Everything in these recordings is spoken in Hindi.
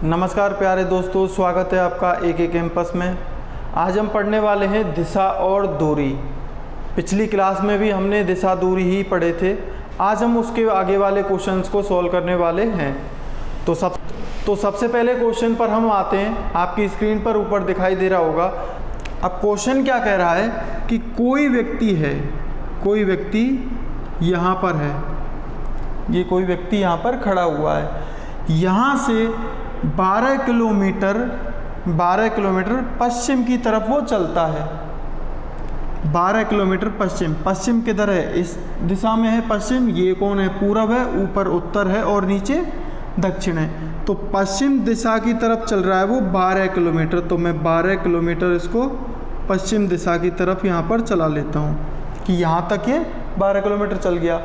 नमस्कार प्यारे दोस्तों, स्वागत है आपका AK कैंपस में। आज हम पढ़ने वाले हैं दिशा और दूरी। पिछली क्लास में भी हमने दिशा दूरी ही पढ़े थे। आज हम उसके आगे वाले क्वेश्चंस को सॉल्व करने वाले हैं। तो सबसे पहले क्वेश्चन पर हम आते हैं। आपकी स्क्रीन पर ऊपर दिखाई दे रहा होगा। अब क्वेश्चन क्या कह रहा है कि कोई व्यक्ति यहाँ पर है, ये कोई व्यक्ति यहाँ पर खड़ा हुआ है। यहाँ से 12 किलोमीटर पश्चिम की तरफ वो चलता है। 12 किलोमीटर पश्चिम किधर है? इस दिशा में है पश्चिम। ये कौन है? पूरब है, ऊपर उत्तर है और नीचे दक्षिण है। तो पश्चिम दिशा की तरफ चल रहा है वो 12 किलोमीटर। तो मैं 12 किलोमीटर इसको पश्चिम दिशा की तरफ यहाँ पर चला लेता हूँ कि यहाँ तक ये 12 किलोमीटर चल गया।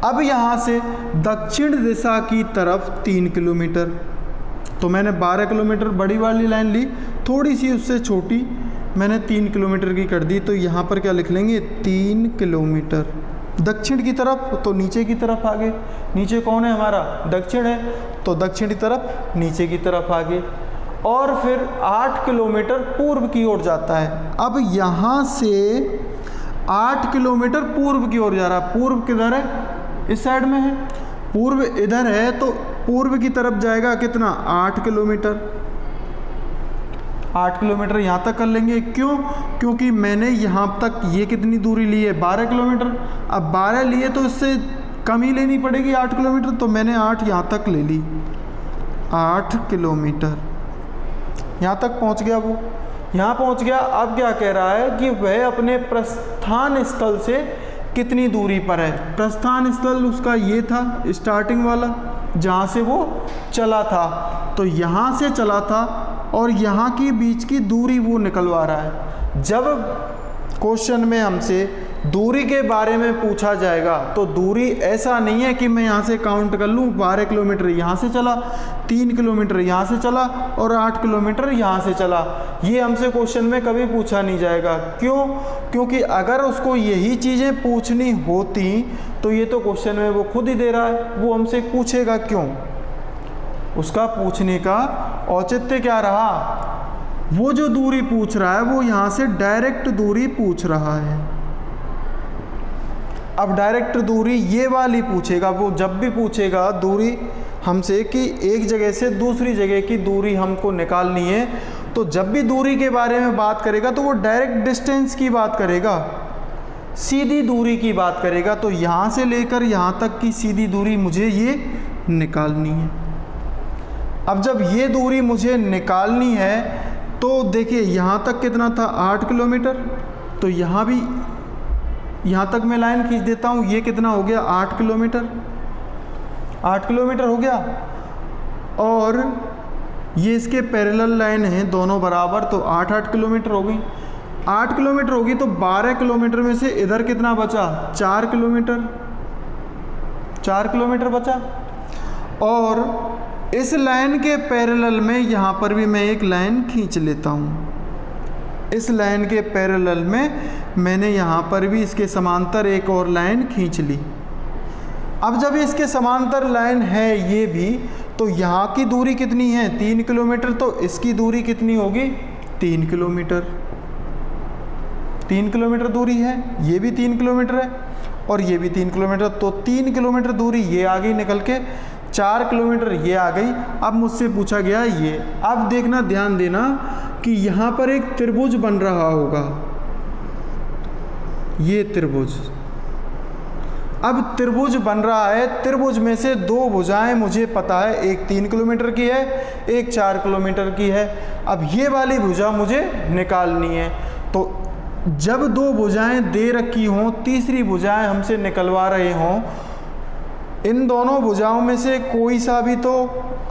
अब यहाँ से दक्षिण दिशा की तरफ 3 किलोमीटर। तो मैंने 12 किलोमीटर बड़ी वाली लाइन ली, थोड़ी सी उससे छोटी मैंने 3 किलोमीटर की कर दी। तो यहाँ पर क्या लिख लेंगे? 3 किलोमीटर दक्षिण की तरफ। तो नीचे की तरफ आगे, नीचे कौन है हमारा? दक्षिण है। तो दक्षिण की तरफ, नीचे की तरफ आगे। और फिर 8 किलोमीटर पूर्व की ओर जाता है। अब यहाँ से 8 किलोमीटर पूर्व की ओर जा रहा है। पूर्व किधर है? इस साइड में है। पूर्व इधर है तो पूर्व की तरफ जाएगा कितना? 8 किलोमीटर। 8 किलोमीटर यहाँ तक कर लेंगे। क्यों? क्योंकि मैंने यहाँ तक ये कितनी दूरी ली है? 12 किलोमीटर। अब 12 लिए तो इससे कम ही लेनी पड़ेगी 8 किलोमीटर। तो मैंने 8 यहाँ तक ले ली। 8 किलोमीटर यहाँ तक पहुँच गया वो। यहाँ पहुँच गया। अब क्या कह रहा है कि वह अपने प्रस्थान स्थल से कितनी दूरी पर है? प्रस्थान स्थल उसका ये था, स्टार्टिंग वाला, जहाँ से वो चला था। तो यहाँ से चला था और यहाँ की बीच की दूरी वो निकलवा रहा है। जब क्वेश्चन में हमसे दूरी के बारे में पूछा जाएगा तो दूरी ऐसा नहीं है कि मैं यहाँ से काउंट कर लूँ 12 किलोमीटर यहाँ से चला, 3 किलोमीटर यहाँ से चला और 8 किलोमीटर यहाँ से चला। ये हमसे क्वेश्चन में कभी पूछा नहीं जाएगा। क्यों? क्योंकि अगर उसको यही चीज़ें पूछनी होती तो ये तो क्वेश्चन में वो खुद ही दे रहा है, वो हमसे पूछेगा क्यों? उसका पूछने का औचित्य क्या रहा? वो जो दूरी पूछ रहा है वो यहाँ से डायरेक्ट दूरी पूछ रहा है। अब डायरेक्ट दूरी ये वाली पूछेगा। वो जब भी पूछेगा दूरी हमसे कि एक जगह से दूसरी जगह की दूरी हमको निकालनी है, तो जब भी दूरी के बारे में बात करेगा तो वो डायरेक्ट डिस्टेंस की बात करेगा, सीधी दूरी की बात करेगा। तो यहाँ से लेकर यहाँ तक की सीधी दूरी मुझे ये निकालनी है। अब जब ये दूरी मुझे निकालनी है तो देखिए यहाँ तक कितना था? 8 किलोमीटर। तो यहाँ भी, यहाँ तक मैं लाइन खींच देता हूँ। ये कितना हो गया? 8 किलोमीटर। 8 किलोमीटर हो गया। और ये इसके पैरेलल लाइन है, दोनों बराबर। तो 8 किलोमीटर हो गई। 8 किलोमीटर होगी तो 12 किलोमीटर में से इधर कितना बचा? 4 किलोमीटर। 4 किलोमीटर बचा। और इस लाइन के पैरेलल में यहाँ पर भी मैं एक लाइन खींच लेता हूँ। इस लाइन के पैरेलल में मैंने यहाँ पर भी इसके समांतर एक और लाइन खींच ली। अब जब इसके समांतर लाइन है ये भी, तो यहाँ की दूरी कितनी है? 3 किलोमीटर। तो इसकी दूरी कितनी होगी? 3 किलोमीटर। 3 किलोमीटर दूरी है। ये भी 3 किलोमीटर है और ये भी 3 किलोमीटर। तो 3 किलोमीटर दूरी ये आ गई निकल के, 4 किलोमीटर ये आ गई। अब मुझसे पूछा गया ये। अब देखना, ध्यान देना कि यहाँ पर एक त्रिभुज बन रहा होगा, ये त्रिभुज। अब त्रिभुज बन रहा है। त्रिभुज में से 2 भुजाएं मुझे पता है, एक 3 किलोमीटर की है, एक 4 किलोमीटर की है। अब ये वाली भुजा मुझे निकालनी है। तो जब 2 भुजाएं दे रखी हों, तीसरी भुजाएं हमसे निकलवा रहे हों, इन दोनों भुजाओं में से कोई सा भी तो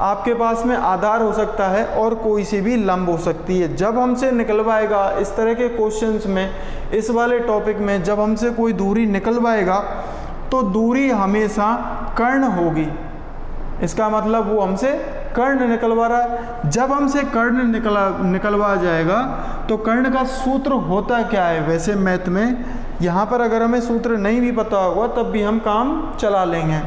आपके पास में आधार हो सकता है और कोई सी भी लंब हो सकती है। जब हमसे निकलवाएगा इस तरह के क्वेश्चंस में, इस वाले टॉपिक में जब हमसे कोई दूरी निकलवाएगा तो दूरी हमेशा कर्ण होगी। इसका मतलब वो हमसे कर्ण निकलवा रहा है। जब हमसे कर्ण निकलवा जाएगा तो कर्ण का सूत्र होता क्या है? वैसे मैथ में यहाँ पर अगर हमें सूत्र नहीं भी पता होगा तब भी हम काम चला लेंगे।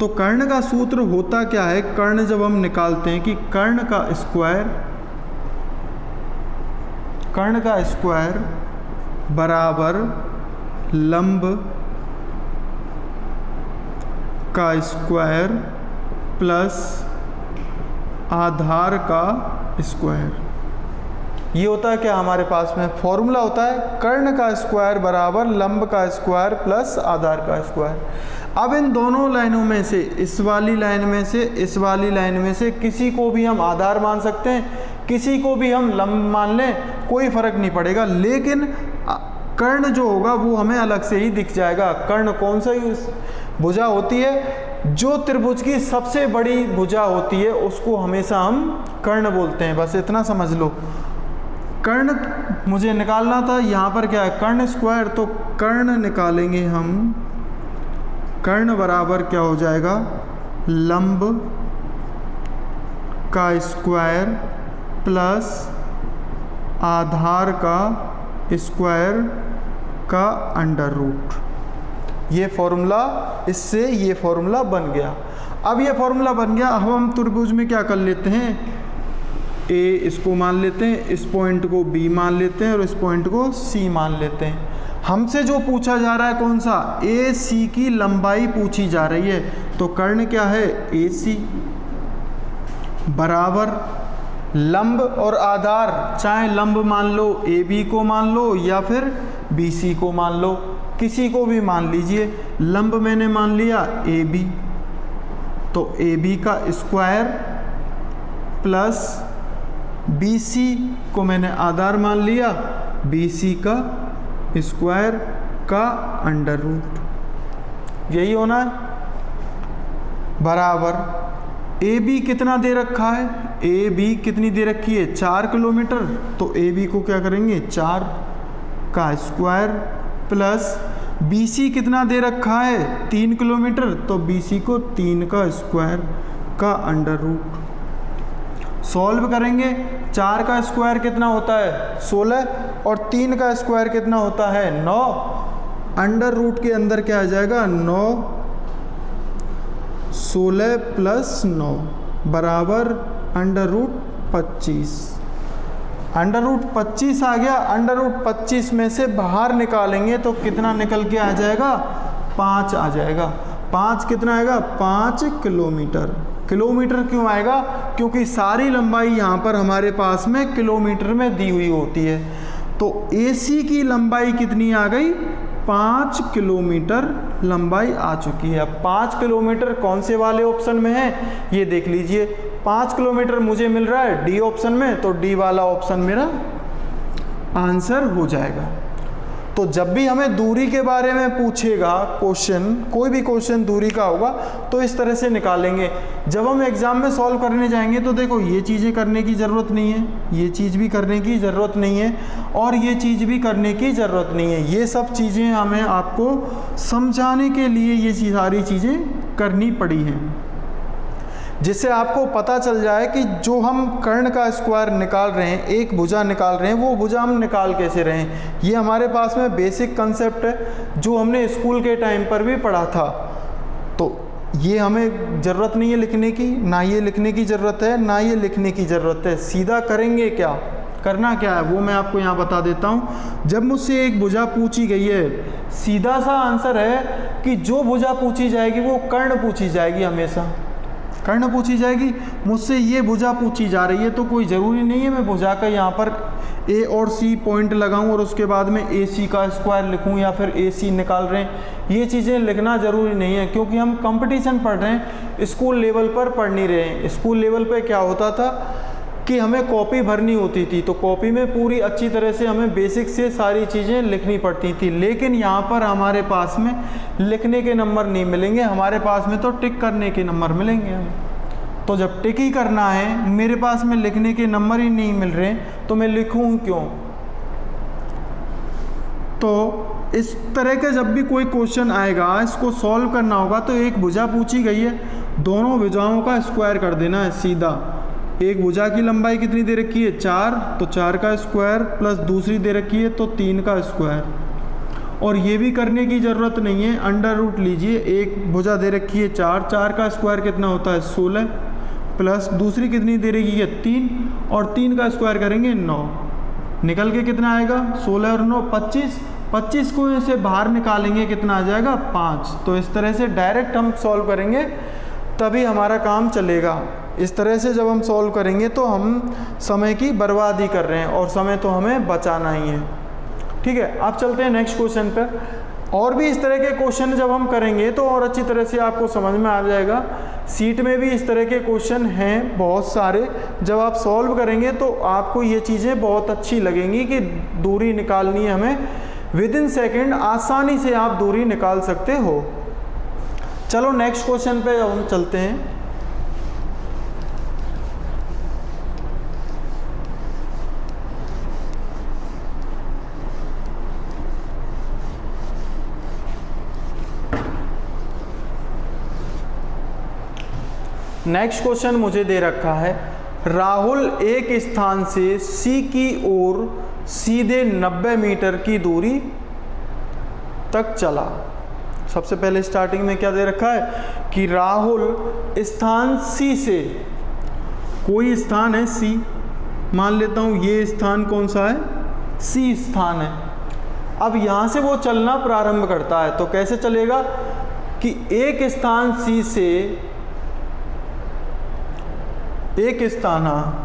तो कर्ण का सूत्र होता क्या है, कर्ण जब हम निकालते हैं कि कर्ण का स्क्वायर बराबर लंब का स्क्वायर प्लस आधार का स्क्वायर। ये होता है क्या, हमारे पास में फॉर्मूला होता है कर्ण का स्क्वायर बराबर लंब का स्क्वायर प्लस आधार का स्क्वायर। अब इन दोनों लाइनों में से, इस वाली लाइन में से इस वाली लाइन में से किसी को भी हम आधार मान सकते हैं, किसी को भी हम लंब मान लें, कोई फर्क नहीं पड़ेगा, लेकिन कर्ण जो होगा वो हमें अलग से ही दिख जाएगा। कर्ण कौन सा भुजा होती है, जो त्रिभुज की सबसे बड़ी भुजा होती है उसको हमेशा हम कर्ण बोलते हैं। बस इतना समझ लो। कर्ण मुझे निकालना था, यहाँ पर क्या है कर्ण स्क्वायर, तो कर्ण निकालेंगे हम, कर्ण बराबर क्या हो जाएगा, लंब का स्क्वायर प्लस आधार का स्क्वायर का अंडर रूट। ये फॉर्मूला, इससे ये फॉर्मूला बन गया। अब ये फॉर्मूला बन गया, अब हम त्रिभुज में क्या कर लेते हैं, ए इसको मान लेते हैं, इस पॉइंट को बी मान लेते हैं और इस पॉइंट को सी मान लेते हैं। हमसे जो पूछा जा रहा है कौन सा, ए सी की लंबाई पूछी जा रही है, तो कर्ण क्या है ए सी बराबर लंब और आधार, चाहे लंब मान लो ए बी को मान लो या फिर बी सी को मान लो, किसी को भी मान लीजिए। लंब मैंने मान लिया ए बी, तो ए बी का स्क्वायर प्लस बी सी को मैंने आधार मान लिया, बी सी का स्क्वायर का अंडर रूट, यही होना है बराबर। ए बी कितना दे रखा है, ए बी कितनी दे रखी है 4 किलोमीटर, तो ए बी को क्या करेंगे 4 का स्क्वायर प्लस बी सी कितना दे रखा है 3 किलोमीटर, तो बी सी को 3 का स्क्वायर का अंडर रूट। सॉल्व करेंगे, 4 का स्क्वायर कितना होता है 16 और 3 का स्क्वायर कितना होता है 9, अंडर रूट के अंदर क्या आ जाएगा 9, 16 प्लस 9 बराबर अंडर रूट 25। अंडर रूट 25 आ गया, अंडर रूट 25 में से बाहर निकालेंगे तो कितना निकल के आ जाएगा 5 आ जाएगा। 5 कितना आएगा 5 किलोमीटर। किलोमीटर क्यों आएगा, क्योंकि सारी लंबाई यहाँ पर हमारे पास में किलोमीटर में दी हुई होती है। तो AC की लंबाई कितनी आ गई 5 किलोमीटर लंबाई आ चुकी है। अब 5 किलोमीटर कौन से वाले ऑप्शन में है ये देख लीजिए। 5 किलोमीटर मुझे मिल रहा है डी ऑप्शन में, तो डी वाला ऑप्शन मेरा आंसर हो जाएगा। तो जब भी हमें दूरी के बारे में पूछेगा क्वेश्चन, कोई भी क्वेश्चन दूरी का होगा तो इस तरह से निकालेंगे। जब हम एग्ज़ाम में सॉल्व करने जाएंगे तो देखो ये चीज़ें करने की ज़रूरत नहीं है, ये चीज़ भी करने की ज़रूरत नहीं है और ये चीज़ भी करने की ज़रूरत नहीं है। ये सब चीज़ें हमें आपको समझाने के लिए ये सारी चीज़ें करनी पड़ी हैं, जिससे आपको पता चल जाए कि जो हम कर्ण का स्क्वायर निकाल रहे हैं, एक भुजा निकाल रहे हैं, वो भुजा हम निकाल कैसे रहे हैं। ये हमारे पास में बेसिक कंसेप्ट है जो हमने स्कूल के टाइम पर भी पढ़ा था। तो ये हमें ज़रूरत नहीं है लिखने की, ना ये लिखने की ज़रूरत है ना ये लिखने की ज़रूरत है। सीधा करेंगे क्या, करना क्या है वो मैं आपको यहाँ बता देता हूँ। जब मुझसे एक भुजा पूछी गई है, सीधा सा आंसर है कि जो भुजा पूछी जाएगी वो कर्ण पूछी जाएगी, हमेशा कर्ण पूछी जाएगी। मुझसे ये भुजा पूछी जा रही है तो कोई ज़रूरी नहीं है मैं भुजा का यहाँ पर ए और सी पॉइंट लगाऊं और उसके बाद में ए सी का स्क्वायर लिखूं या फिर ए सी निकाल रहे हैं। ये चीज़ें लिखना ज़रूरी नहीं है, क्योंकि हम कंपटीशन पढ़ रहे हैं, स्कूल लेवल पर पढ़ नहीं रहे हैं। स्कूल लेवल पर क्या होता था कि हमें कॉपी भरनी होती थी, तो कॉपी में पूरी अच्छी तरह से हमें बेसिक से सारी चीज़ें लिखनी पड़ती थी। लेकिन यहाँ पर हमारे पास में लिखने के नंबर नहीं मिलेंगे, हमारे पास में तो टिक करने के नंबर मिलेंगे हमें। तो जब टिक ही करना है, मेरे पास में लिखने के नंबर ही नहीं मिल रहे तो मैं लिखूँ क्यों। तो इस तरह का जब भी कोई क्वेश्चन आएगा, इसको सॉल्व करना होगा तो एक भुजा पूछी गई है, दोनों भुजाओं का स्क्वायर कर देना है सीधा। एक भुजा की लंबाई कितनी दे रखी है 4, तो 4 का स्क्वायर प्लस दूसरी दे रखी है तो 3 का स्क्वायर, और ये भी करने की ज़रूरत नहीं है, अंडर रूट लीजिए। एक भुजा दे रखी है 4, 4 का स्क्वायर कितना होता है 16, प्लस दूसरी कितनी दे रही है 3, और 3 का स्क्वायर करेंगे 9, निकल के कितना आएगा 16 और 9 25, 25 को इसे बाहर निकालेंगे कितना आ जाएगा 5। तो इस तरह से डायरेक्ट हम सॉल्व करेंगे तभी हमारा काम चलेगा। इस तरह से जब हम सॉल्व करेंगे तो हम समय की बर्बादी कर रहे हैं, और समय तो हमें बचाना ही है। ठीक है, अब चलते हैं नेक्स्ट क्वेश्चन पर। और भी इस तरह के क्वेश्चन जब हम करेंगे तो और अच्छी तरह से आपको समझ में आ जाएगा। सीट में भी इस तरह के क्वेश्चन हैं बहुत सारे, जब आप सॉल्व करेंगे तो आपको ये चीज़ें बहुत अच्छी लगेंगी कि दूरी निकालनी है हमें, विद इन सेकेंड आसानी से आप दूरी निकाल सकते हो। चलो नेक्स्ट क्वेश्चन पे हम चलते हैं। नेक्स्ट क्वेश्चन मुझे दे रखा है, राहुल एक स्थान से सी की ओर सीधे 90 मीटर की दूरी तक चला। सबसे पहले स्टार्टिंग में क्या दे रखा है कि राहुल स्थान सी से, कोई स्थान है सी, मान लेता हूँ ये स्थान कौन सा है सी स्थान है। अब यहाँ से वो चलना प्रारंभ करता है, तो कैसे चलेगा कि एक स्थान सी से, एक स्थान, हाँ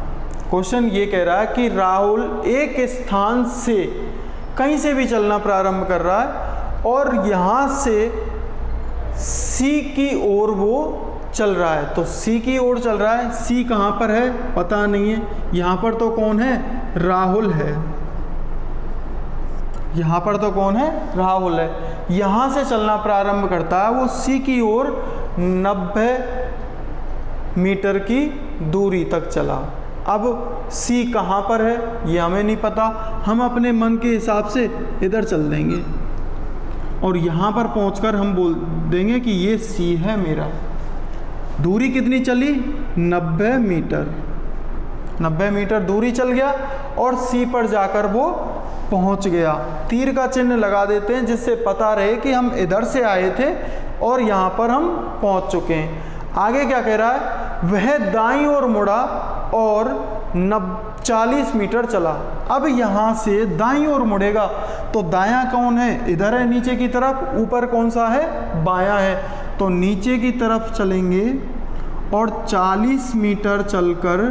क्वेश्चन ये कह रहा है कि राहुल एक स्थान से कहीं से भी चलना प्रारंभ कर रहा है और यहाँ से सी की ओर वो चल रहा है। तो सी की ओर चल रहा है, सी कहाँ पर है पता नहीं है, यहाँ पर तो कौन है राहुल है, यहाँ पर तो कौन है राहुल है। यहाँ से चलना प्रारंभ करता है वो सी की ओर 90 मीटर की दूरी तक चला। अब सी कहाँ पर है ये हमें नहीं पता, हम अपने मन के हिसाब से इधर चल देंगे और यहाँ पर पहुँचकर हम बोल देंगे कि ये सी है मेरा। दूरी कितनी चली 90 मीटर, 90 मीटर दूरी चल गया और सी पर जाकर वो पहुँच गया। तीर का चिन्ह लगा देते हैं जिससे पता रहे कि हम इधर से आए थे और यहाँ पर हम पहुँच चुके हैं। आगे क्या कह रहा है, वह दाईं ओर मुड़ा और 40 मीटर चला। अब यहाँ से दाईं ओर मुड़ेगा तो दायां कौन है इधर है नीचे की तरफ, ऊपर कौन सा है बायां है, तो नीचे की तरफ चलेंगे और 40 मीटर चलकर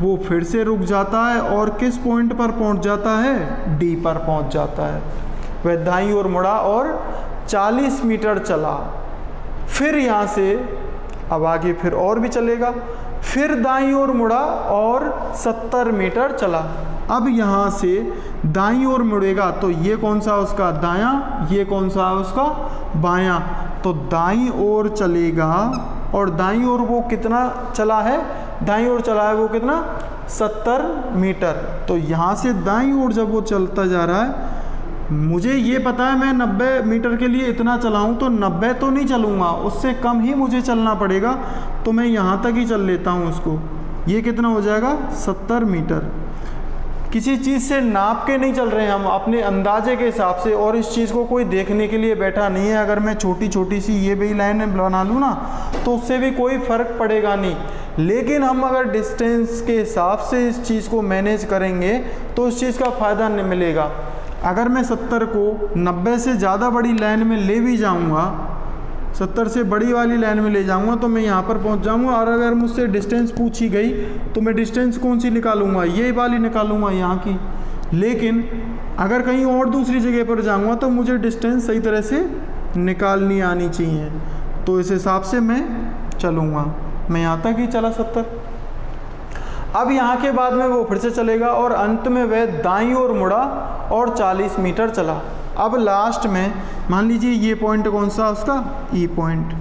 वो फिर से रुक जाता है और किस पॉइंट पर पहुँच जाता है डी पर पहुँच जाता है। वह दाईं ओर मुड़ा और 40 मीटर चला, फिर यहाँ से अब आगे फिर और भी चलेगा, फिर दाईं ओर मुड़ा और 70 मीटर चला। अब यहाँ से दाईं ओर मुड़ेगा तो ये कौन सा उसका दायां, ये कौन सा उसका बायां, तो दाईं ओर चलेगा और दाईं ओर वो कितना चला है, दाईं ओर चला है वो कितना 70 मीटर। तो यहाँ से दाईं ओर जब वो चलता जा रहा है, मुझे ये पता है मैं 90 मीटर के लिए इतना चलाऊं तो 90 तो नहीं चलूँगा, उससे कम ही मुझे चलना पड़ेगा, तो मैं यहाँ तक ही चल लेता हूँ उसको। ये कितना हो जाएगा 70 मीटर। किसी चीज़ से नाप के नहीं चल रहे हैं हम, अपने अंदाजे के हिसाब से, और इस चीज़ को कोई देखने के लिए बैठा नहीं है। अगर मैं छोटी छोटी सी ये भी लाइन बना लूँ ना तो उससे भी कोई फ़र्क पड़ेगा नहीं, लेकिन हम अगर डिस्टेंस के हिसाब से इस चीज़ को मैनेज करेंगे तो इस चीज़ का फ़ायदा नहीं मिलेगा। अगर मैं 70 को 90 से ज़्यादा बड़ी लाइन में ले भी जाऊंगा, 70 से बड़ी वाली लाइन में ले जाऊंगा तो मैं यहाँ पर पहुँच जाऊंगा, और अगर मुझसे डिस्टेंस पूछी गई तो मैं डिस्टेंस कौन सी निकालूंगा, ये वाली निकालूंगा यहाँ की। लेकिन अगर कहीं और दूसरी जगह पर जाऊंगा तो मुझे डिस्टेंस सही तरह से निकालनी आनी चाहिए, तो इस हिसाब से मैं चलूँगा। मैं यहाँ तक ही चला 70। अब यहाँ के बाद में वो फिर से चलेगा और अंत में वह दाईं ओर मुड़ा और 40 मीटर चला। अब लास्ट में मान लीजिए ये पॉइंट कौन सा उसका ई पॉइंट,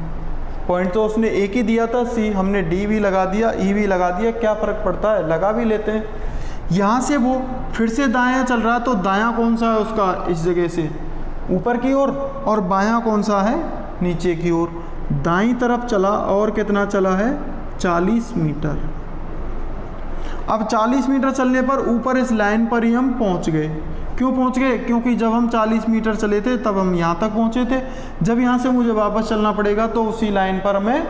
पॉइंट तो उसने एक ही दिया था सी, हमने डी भी लगा दिया ई भी लगा दिया, क्या फ़र्क पड़ता है, लगा भी लेते हैं। यहाँ से वो फिर से दायां चल रहा है तो दायां कौन सा है उसका इस जगह से ऊपर की ओर, और बायां कौन सा है नीचे की ओर। दाईं तरफ चला और कितना चला है 40 मीटर। अब 40 मीटर चलने पर ऊपर इस लाइन पर ही हम पहुंच गए। क्यों पहुंच गए? क्योंकि जब हम 40 मीटर चले थे तब हम यहाँ तक पहुँचे थे। जब यहाँ से मुझे वापस चलना पड़ेगा तो उसी लाइन पर मैं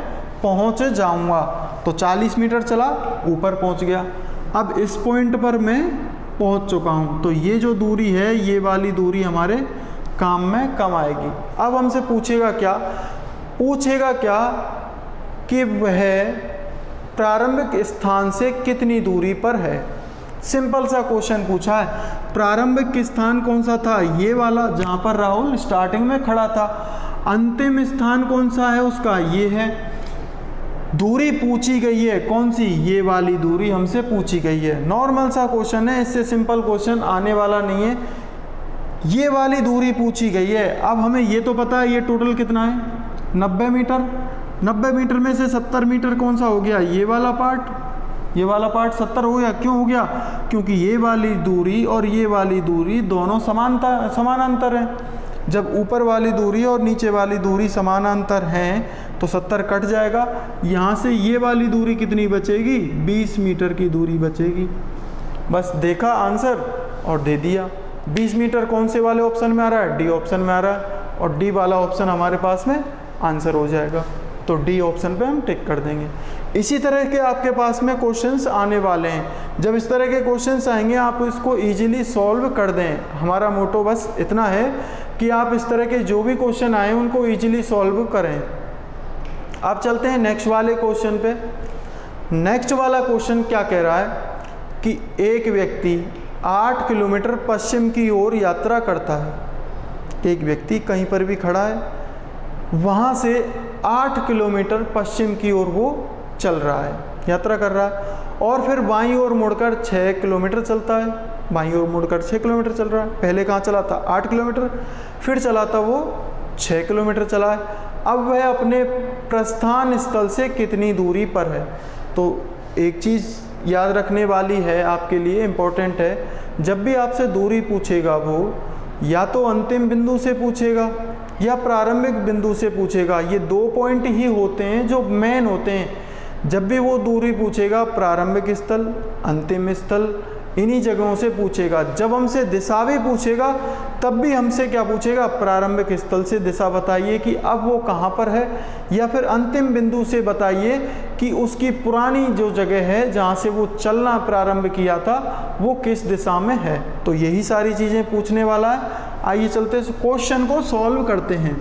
पहुँच जाऊँगा। तो 40 मीटर चला, ऊपर पहुँच गया। अब इस पॉइंट पर मैं पहुँच चुका हूँ, तो ये जो दूरी है, ये वाली दूरी हमारे काम में कम आएगी। अब हमसे पूछेगा क्या कि वह प्रारंभिक स्थान से कितनी दूरी पर है। सिंपल सा क्वेश्चन पूछा है। प्रारंभिक स्थान कौन सा था? ये वाला जहाँ पर राहुल स्टार्टिंग में खड़ा था। अंतिम स्थान कौन सा है उसका? ये है। दूरी पूछी गई है कौन सी? ये वाली दूरी हमसे पूछी गई है। नॉर्मल सा क्वेश्चन है, इससे सिंपल क्वेश्चन आने वाला नहीं है। ये वाली दूरी पूछी गई है। अब हमें ये तो पता है ये टोटल कितना है, 90 मीटर। 90 मीटर में से 70 मीटर कौन सा हो गया? ये वाला पार्ट 70 हो गया। क्यों हो गया? क्योंकि ये वाली दूरी और ये वाली दूरी दोनों समानांतर हैं। जब ऊपर वाली दूरी और नीचे वाली दूरी समानांतर हैं तो 70 कट जाएगा। यहाँ से ये वाली दूरी कितनी बचेगी? 20 मीटर की दूरी बचेगी। बस देखा आंसर और दे दिया। 20 मीटर कौन से वाले ऑप्शन में आ रहा है? डी ऑप्शन में आ रहा है, और डी वाला ऑप्शन हमारे पास में आंसर हो जाएगा। तो डी ऑप्शन पे हम टिक कर देंगे। इसी तरह के आपके पास में क्वेश्चंस आने वाले हैं। जब इस तरह के क्वेश्चंस आएंगे आप इसको इजीली सॉल्व कर दें। हमारा मोटो बस इतना है कि आप इस तरह के जो भी क्वेश्चन आए उनको इजीली सॉल्व करें। अब चलते हैं नेक्स्ट वाले क्वेश्चन पे। नेक्स्ट वाला क्वेश्चन क्या कह रहा है कि एक व्यक्ति 8 किलोमीटर पश्चिम की ओर यात्रा करता है। एक व्यक्ति कहीं पर भी खड़ा है, वहाँ से 8 किलोमीटर पश्चिम की ओर वो चल रहा है, यात्रा कर रहा है, और फिर बाईं ओर मुड़कर 6 किलोमीटर चलता है। बाईं ओर मुड़कर 6 किलोमीटर चल रहा है। पहले कहाँ चला था? 8 किलोमीटर, फिर चला था वो 6 किलोमीटर चला है। अब वह अपने प्रस्थान स्थल से कितनी दूरी पर है? तो एक चीज़ याद रखने वाली है आपके लिए, इम्पोर्टेंट है। जब भी आपसे दूरी पूछेगा वो या तो अंतिम बिंदु से पूछेगा या प्रारंभिक बिंदु से पूछेगा। ये 2 पॉइंट ही होते हैं जो मेन होते हैं। जब भी वो दूरी पूछेगा प्रारंभिक स्थल, अंतिम स्थल, इन्हीं जगहों से पूछेगा। जब हमसे दिशा भी पूछेगा तब भी हमसे क्या पूछेगा? प्रारंभिक स्थल से दिशा बताइए कि अब वो कहाँ पर है, या फिर अंतिम बिंदु से बताइए कि उसकी पुरानी जो जगह है जहाँ से वो चलना प्रारंभ किया था वो किस दिशा में है। तो यही सारी चीज़ें पूछने वाला है। आइए चलते हैं क्वेश्चन को सॉल्व करते हैं।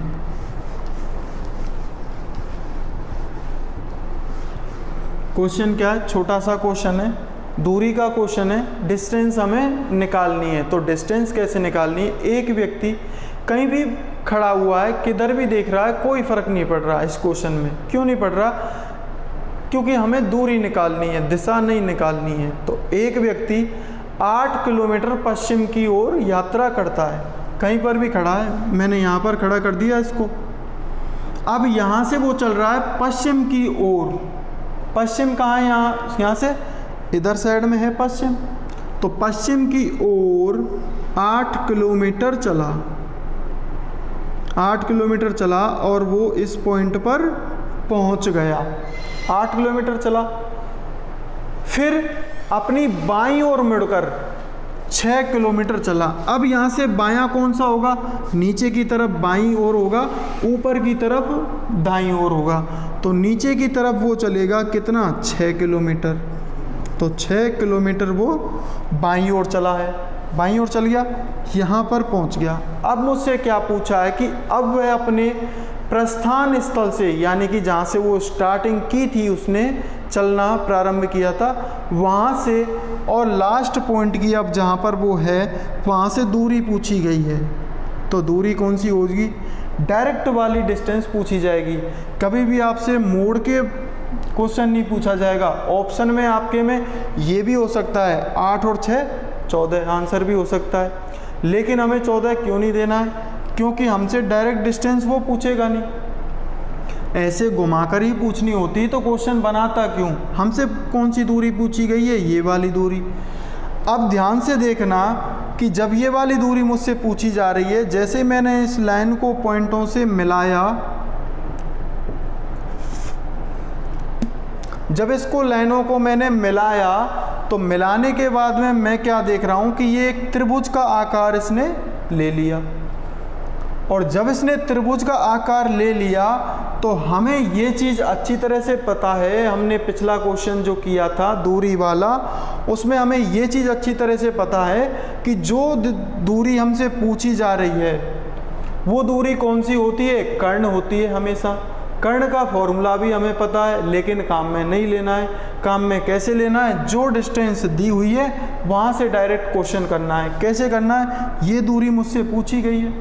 क्वेश्चन क्या है? छोटा सा क्वेश्चन है, दूरी का क्वेश्चन है, डिस्टेंस हमें निकालनी है। तो डिस्टेंस कैसे निकालनी है? एक व्यक्ति कहीं भी खड़ा हुआ है, किधर भी देख रहा है, कोई फ़र्क नहीं पड़ रहा इस क्वेश्चन में। क्यों नहीं पड़ रहा? क्योंकि हमें दूरी निकालनी है, दिशा नहीं निकालनी है। तो एक व्यक्ति 8 किलोमीटर पश्चिम की ओर यात्रा करता है, कहीं पर भी खड़ा है। मैंने यहाँ पर खड़ा कर दिया इसको। अब यहाँ से वो चल रहा है पश्चिम की ओर। पश्चिम कहाँ है? यहाँ से इधर साइड में है पश्चिम। तो पश्चिम की ओर 8 किलोमीटर चला, 8 किलोमीटर चला और वो इस पॉइंट पर पहुंच गया। 8 किलोमीटर चला, फिर अपनी बाईं ओर मुड़कर 6 किलोमीटर चला। अब यहाँ से बायां कौन सा होगा? नीचे की तरफ बाईं ओर होगा, ऊपर की तरफ दाईं ओर होगा। तो नीचे की तरफ वो चलेगा कितना? 6 किलोमीटर। तो 6 किलोमीटर वो बाईं ओर चला है, बाईं ओर चल गया, यहाँ पर पहुँच गया। अब मुझसे क्या पूछा है कि अब वह अपने प्रस्थान स्थल से, यानी कि जहाँ से वो स्टार्टिंग की थी, उसने चलना प्रारंभ किया था, वहाँ से और लास्ट पॉइंट की अब जहाँ पर वो है वहाँ से दूरी पूछी गई है। तो दूरी कौन सी होगी? डायरेक्ट वाली डिस्टेंस पूछी जाएगी। कभी भी आपसे मोड़ के क्वेश्चन नहीं पूछा जाएगा। ऑप्शन में आपके में ये भी हो सकता है 8 और 6 14 आंसर भी हो सकता है, लेकिन हमें 14 क्यों नहीं देना है? क्योंकि हमसे डायरेक्ट डिस्टेंस वो पूछेगा नहीं। ऐसे घुमाकर ही पूछनी होती तो क्वेश्चन बनाता क्यों? हमसे कौन सी दूरी पूछी गई है? ये वाली दूरी। अब ध्यान से देखना कि जब ये वाली दूरी मुझसे पूछी जा रही है, जैसे मैंने इस लाइन को पॉइंटों से मिलाया, जब इसको लाइनों को मैंने मिलाया तो मिलाने के बाद में मैं क्या देख रहा हूँ कि ये एक त्रिभुज का आकार इसने ले लिया, और जब इसने त्रिभुज का आकार ले लिया तो हमें ये चीज़ अच्छी तरह से पता है, हमने पिछला क्वेश्चन जो किया था दूरी वाला, उसमें हमें ये चीज़ अच्छी तरह से पता है कि जो दूरी हमसे पूछी जा रही है वो दूरी कौन सी होती है, कर्ण होती है हमेशा। कर्ण का फॉर्मूला भी हमें पता है, लेकिन काम में नहीं लेना है। काम में कैसे लेना है, जो डिस्टेंस दी हुई है वहाँ से डायरेक्ट क्वेश्चन करना है। कैसे करना है, ये दूरी मुझसे पूछी गई है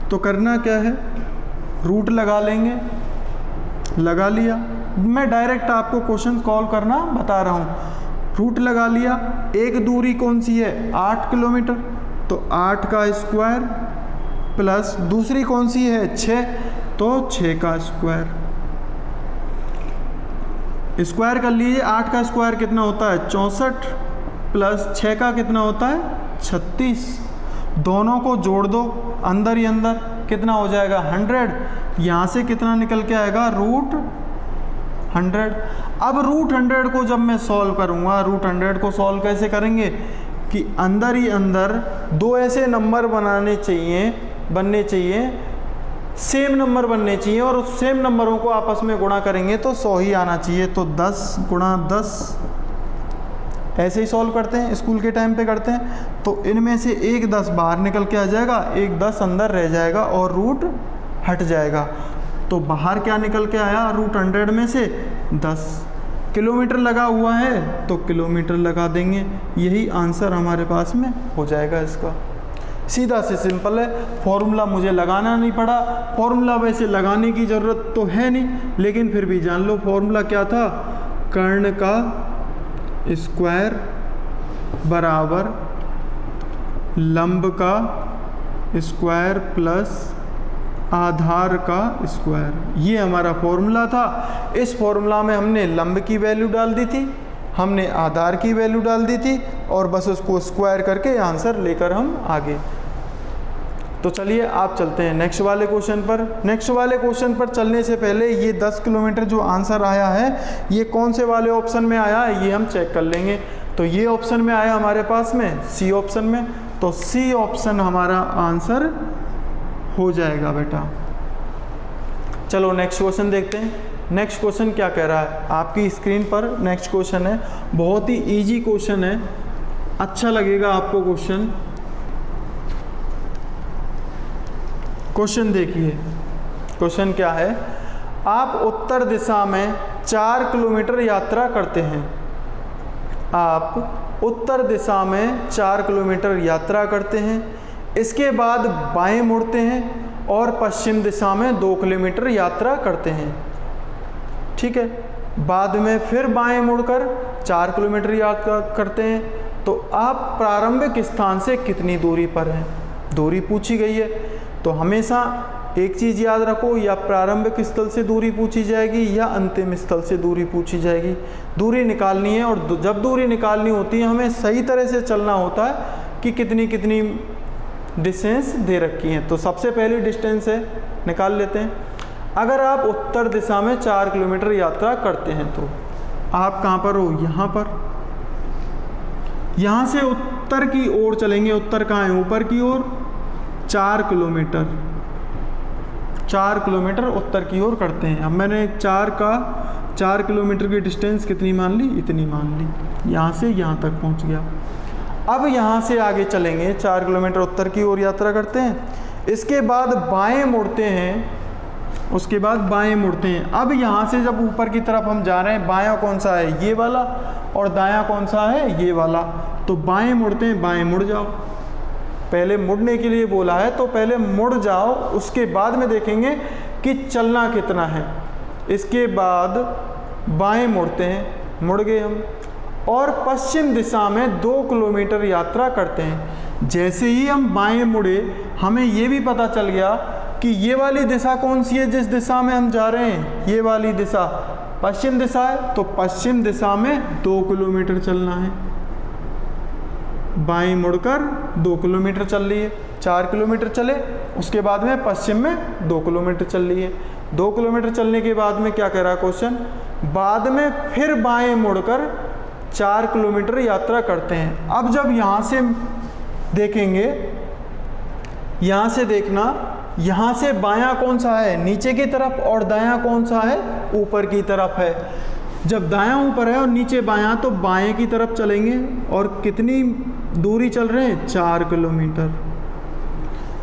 तो करना क्या है, रूट लगा लेंगे, लगा लिया। मैं डायरेक्ट आपको क्वेश्चन सॉल्व करना बता रहा हूँ। रूट लगा लिया, एक दूरी कौन सी है 8 किलोमीटर, तो 8 का स्क्वायर प्लस दूसरी कौन सी है 6, तो 6 का स्क्वायर। स्क्वायर कर लीजिए, 8 का स्क्वायर कितना होता है 64 प्लस 6 का कितना होता है 36। दोनों को जोड़ दो, अंदर ही अंदर कितना हो जाएगा 100। यहाँ से कितना निकल के आएगा रूट 100। अब रूट 100 को जब मैं सॉल्व करूँगा, रूट 100 को सॉल्व कैसे करेंगे कि अंदर ही अंदर दो ऐसे नंबर बनने चाहिए, सेम नंबर बनने चाहिए, और उस सेम नंबरों को आपस में गुणा करेंगे तो 100 ही आना चाहिए। तो 10 गुणा 10, ऐसे ही सॉल्व करते हैं, स्कूल के टाइम पे करते हैं। तो इनमें से एक 10 बाहर निकल के आ जाएगा, एक 10 अंदर रह जाएगा और रूट हट जाएगा। तो बाहर क्या निकल के आया, रूट 100 में से 10। किलोमीटर लगा हुआ है तो किलोमीटर लगा देंगे, यही आंसर हमारे पास में हो जाएगा इसका। सीधा से सिंपल है, फॉर्मूला मुझे लगाना नहीं पड़ा। फॉर्मूला वैसे लगाने की ज़रूरत तो है नहीं, लेकिन फिर भी जान लो फॉर्मूला क्या था, कर्ण का स्क्वायर बराबर लंब का स्क्वायर प्लस आधार का स्क्वायर। ये हमारा फॉर्मूला था। इस फॉर्मूला में हमने लंब की वैल्यू डाल दी थी, हमने आधार की वैल्यू डाल दी थी, और बस उसको स्क्वायर करके आंसर लेकर हम आगे। तो चलिए आप चलते हैं नेक्स्ट वाले क्वेश्चन पर। नेक्स्ट वाले क्वेश्चन पर चलने से पहले ये 10 किलोमीटर जो आंसर आया है ये कौन से वाले ऑप्शन में आया है ये हम चेक कर लेंगे। तो ये ऑप्शन में आया हमारे पास में सी ऑप्शन में, तो सी ऑप्शन हमारा आंसर हो जाएगा बेटा। चलो नेक्स्ट क्वेश्चन देखते हैं। नेक्स्ट क्वेश्चन क्या कह रहा है, आपकी स्क्रीन पर नेक्स्ट क्वेश्चन है, बहुत ही इजी क्वेश्चन है, अच्छा लगेगा आपको क्वेश्चन। क्वेश्चन देखिए, क्वेश्चन क्या है, आप उत्तर दिशा में 4 किलोमीटर यात्रा करते हैं। आप उत्तर दिशा में 4 किलोमीटर यात्रा करते हैं, इसके बाद बाएं मुड़ते हैं और पश्चिम दिशा में 2 किलोमीटर यात्रा करते हैं। ठीक है, बाद में फिर बाएं मुड़कर 4 किलोमीटर यात्रा करते हैं। तो आप प्रारंभिक स्थान से कितनी दूरी पर हैं, दूरी पूछी गई है। तो हमेशा एक चीज़ याद रखो, या प्रारंभिक स्थल से दूरी पूछी जाएगी या अंतिम स्थल से दूरी पूछी जाएगी। दूरी निकालनी है, और जब दूरी निकालनी होती है हमें सही तरह से चलना होता है कि कितनी कितनी डिस्टेंस दे रखी है। तो सबसे पहली डिस्टेंस है, निकाल लेते हैं। अगर आप उत्तर दिशा में 4 किलोमीटर यात्रा करते हैं तो आप कहाँ पर हो, यहाँ पर। यहाँ से उत्तर की ओर चलेंगे, उत्तर कहाँ है, ऊपर की ओर। 4 किलोमीटर, 4 किलोमीटर उत्तर की ओर करते हैं। अब मैंने 4 किलोमीटर की डिस्टेंस कितनी मान ली, इतनी मान ली, यहाँ से यहाँ तक पहुँच गया। अब यहाँ से आगे चलेंगे, 4 किलोमीटर उत्तर की ओर यात्रा करते हैं, इसके बाद बाएं मुड़ते हैं, उसके बाद बाएं मुड़ते हैं। अब यहाँ से जब ऊपर की तरफ हम जा रहे हैं, बायां कौन सा है, ये वाला, और दायां कौन सा है, ये वाला। तो बाएं मुड़ते हैं, बाएं मुड़ जाओ। पहले मुड़ने के लिए बोला है तो पहले मुड़ जाओ, उसके बाद में देखेंगे कि चलना कितना है। इसके बाद बाएं मुड़ते हैं, मुड़ गए हम, और पश्चिम दिशा में 2 किलोमीटर यात्रा करते हैं। जैसे ही हम बाएं मुड़े हमें ये भी पता चल गया कि ये वाली दिशा कौन सी है, जिस दिशा में हम जा रहे हैं, ये वाली दिशा पश्चिम दिशा है। तो पश्चिम दिशा में 2 किलोमीटर चलना है। बाएं मुड़कर 2 किलोमीटर चल लिए, 4 किलोमीटर चले, उसके बाद में पश्चिम में 2 किलोमीटर चल लिए। 2 किलोमीटर चलने के बाद में क्या कह रहा है क्वेश्चन, बाद में फिर बाएं मुड़कर 4 किलोमीटर यात्रा करते हैं। अब जब यहाँ से देखेंगे, यहाँ से देखना, यहाँ से बायां कौन सा है, नीचे की तरफ, और दायां कौन सा है, ऊपर की तरफ है। जब दायां ऊपर है और नीचे बायां, तो बाएं की तरफ चलेंगे। और कितनी दूरी चल रहे हैं, 4 किलोमीटर।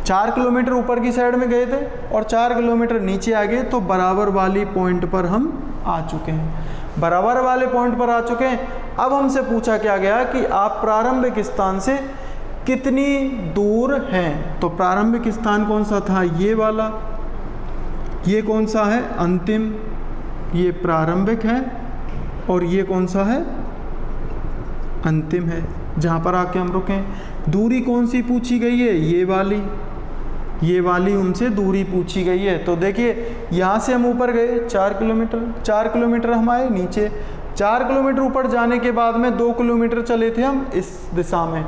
4 किलोमीटर ऊपर की साइड में गए थे और 4 किलोमीटर नीचे आ गए, तो बराबर वाली पॉइंट पर हम आ चुके हैं। बराबर वाले पॉइंट पर आ चुके हैं। अब हमसे पूछा क्या गया कि आप प्रारंभिक स्थान से कितनी दूर हैं। तो प्रारंभिक स्थान कौन सा था, ये वाला। ये कौन सा है, अंतिम। ये प्रारंभिक है और ये कौन सा है, अंतिम है, जहाँ पर आके हम रुकें। दूरी कौन सी पूछी गई है, ये वाली। ये वाली उनसे दूरी पूछी गई है। तो देखिए यहाँ से हम ऊपर गए 4 किलोमीटर, 4 किलोमीटर हम आए नीचे। 4 किलोमीटर ऊपर जाने के बाद में 2 किलोमीटर चले थे हम इस दिशा में।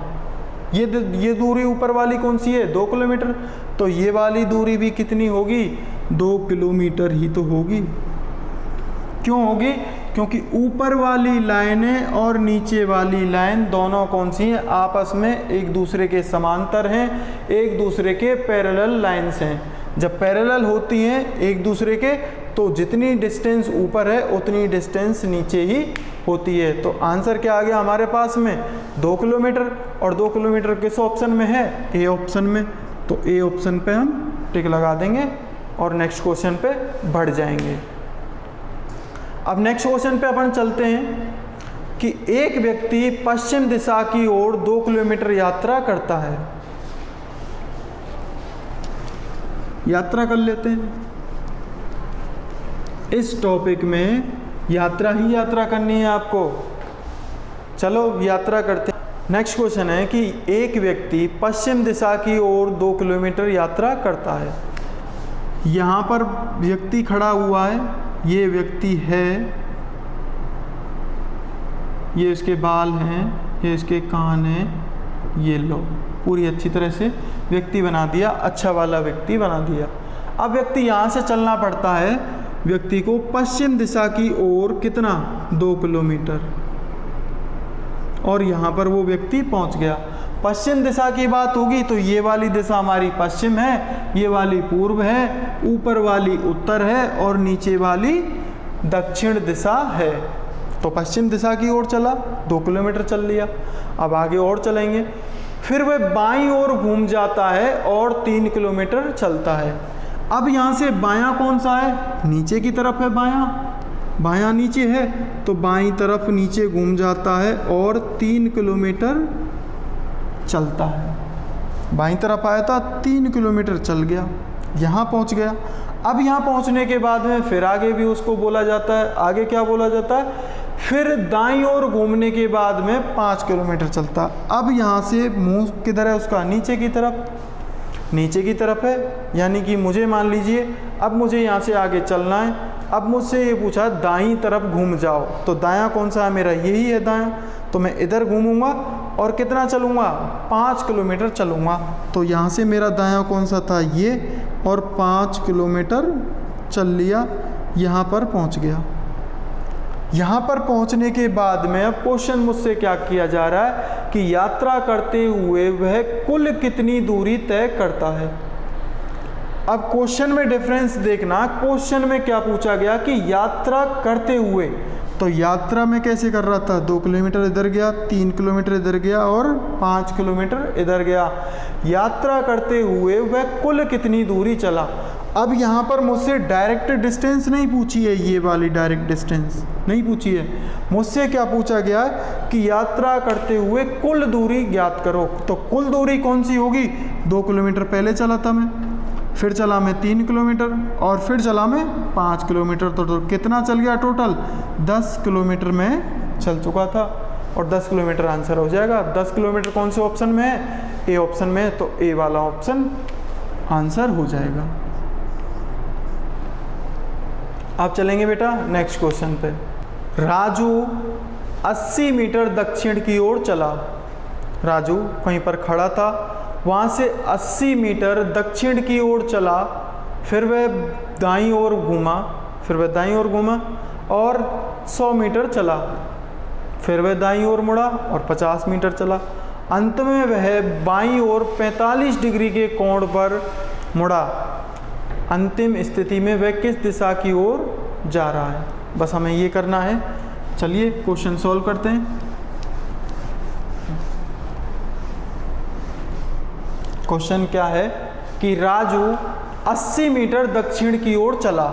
ये दूरी ऊपर वाली कौन सी है, 2 किलोमीटर। तो ये वाली दूरी भी कितनी होगी, 2 किलोमीटर ही तो होगी। क्यों होगी, क्योंकि ऊपर वाली लाइनें और नीचे वाली लाइन दोनों कौन सी हैं, आपस में एक दूसरे के समांतर हैं, एक दूसरे के पैरेलल लाइन्स हैं। जब पैरेलल होती हैं एक दूसरे के, तो जितनी डिस्टेंस ऊपर है उतनी डिस्टेंस नीचे ही होती है। तो आंसर क्या आ गया हमारे पास में, 2 किलोमीटर। और 2 किलोमीटर किस ऑप्शन में है, ए ऑप्शन में। तो ए ऑप्शन पे हम टिक लगा देंगे और नेक्स्ट क्वेश्चन पे बढ़ जाएंगे। अब नेक्स्ट क्वेश्चन पे अपन चलते हैं कि एक व्यक्ति पश्चिम दिशा की ओर 2 किलोमीटर यात्रा करता है। यात्रा कर लेते हैं। इस टॉपिक में यात्रा ही यात्रा करनी है आपको। चलो यात्रा करते हैं। नेक्स्ट क्वेश्चन है कि एक व्यक्ति पश्चिम दिशा की ओर 2 किलोमीटर यात्रा करता है। यहाँ पर व्यक्ति खड़ा हुआ है, ये व्यक्ति है, ये इसके बाल हैं, ये इसके कान हैं, ये लो पूरी अच्छी तरह से व्यक्ति बना दिया, अच्छा वाला व्यक्ति बना दिया। अब व्यक्ति यहाँ से चलना पड़ता है व्यक्ति को पश्चिम दिशा की ओर कितना, 2 किलोमीटर। और यहाँ पर वो व्यक्ति पहुँच गया। पश्चिम दिशा की बात होगी तो ये वाली दिशा हमारी पश्चिम है, ये वाली पूर्व है, ऊपर वाली उत्तर है और नीचे वाली दक्षिण दिशा है। तो पश्चिम दिशा की ओर चला, 2 किलोमीटर चल लिया। अब आगे और चलेंगे, फिर वह बाईं ओर घूम जाता है और 3 किलोमीटर चलता है। अब यहाँ से बायां कौन सा है, नीचे की तरफ है बायां, बायां नीचे है, तो बाईं तरफ नीचे घूम जाता है और 3 किलोमीटर चलता है। बाईं तरफ आया था, 3 किलोमीटर चल गया, यहाँ पहुँच गया। अब यहाँ पहुँचने के बाद में फिर आगे भी उसको बोला जाता है, आगे क्या बोला जाता है, फिर दाईं ओर घूमने के बाद में 5 किलोमीटर चलता। अब यहाँ से मुंह किधर है उसका, नीचे की तरफ, नीचे की तरफ है। यानी कि मुझे मान लीजिए अब मुझे यहाँ से आगे चलना है। अब मुझसे ये पूछा दाईं तरफ घूम जाओ, तो दायां कौन सा है मेरा, यही है दायां। तो मैं इधर घूमूंगा और कितना चलूँगा, 5 किलोमीटर चलूँगा। तो यहाँ से मेरा दायां कौन सा था, ये, और 5 किलोमीटर चल लिया, यहाँ पर पहुँच गया। यहाँ पर पहुँचने के बाद में अब क्वेश्चन मुझसे क्या किया जा रहा है कि यात्रा करते हुए वह कुल कितनी दूरी तय करता है। अब क्वेश्चन में डिफरेंस देखना, क्वेश्चन में क्या पूछा गया कि यात्रा करते हुए, तो यात्रा में कैसे कर रहा था, 2 किलोमीटर इधर गया, 3 किलोमीटर इधर गया और 5 किलोमीटर इधर गया। यात्रा करते हुए वह कुल कितनी दूरी चला। अब यहाँ पर मुझसे डायरेक्ट डिस्टेंस नहीं पूछी है, ये वाली डायरेक्ट डिस्टेंस नहीं पूछी है। मुझसे क्या पूछा गया कि यात्रा करते हुए कुल दूरी ज्ञात करो। तो कुल दूरी कौन सी होगी, 2 किलोमीटर पहले चला था मैं, फिर चला मैं 3 किलोमीटर और फिर चला मैं 5 किलोमीटर। तो कितना चल गया टोटल, 10 किलोमीटर में चल चुका था। और 10 किलोमीटर आंसर हो जाएगा। 10 किलोमीटर कौन से ऑप्शन में है, ए ऑप्शन में है, तो ए वाला ऑप्शन आंसर हो जाएगा। आप चलेंगे बेटा नेक्स्ट क्वेश्चन पे। राजू 80 मीटर दक्षिण की ओर चला। राजू कहीं पर खड़ा था, वहाँ से 80 मीटर दक्षिण की ओर चला, फिर वह दाईं ओर घूमा, फिर वह दाईं ओर घूमा और 100 मीटर चला। फिर वह दाईं ओर मुड़ा और 50 मीटर चला। अंत में वह बाईं ओर 45 डिग्री के कोण पर मुड़ा। अंतिम स्थिति में वह किस दिशा की ओर जा रहा है? बस हमें ये करना है। चलिए क्वेश्चन सॉल्व करते हैं। क्वेश्चन क्या है कि राजू 80 मीटर दक्षिण की ओर चला।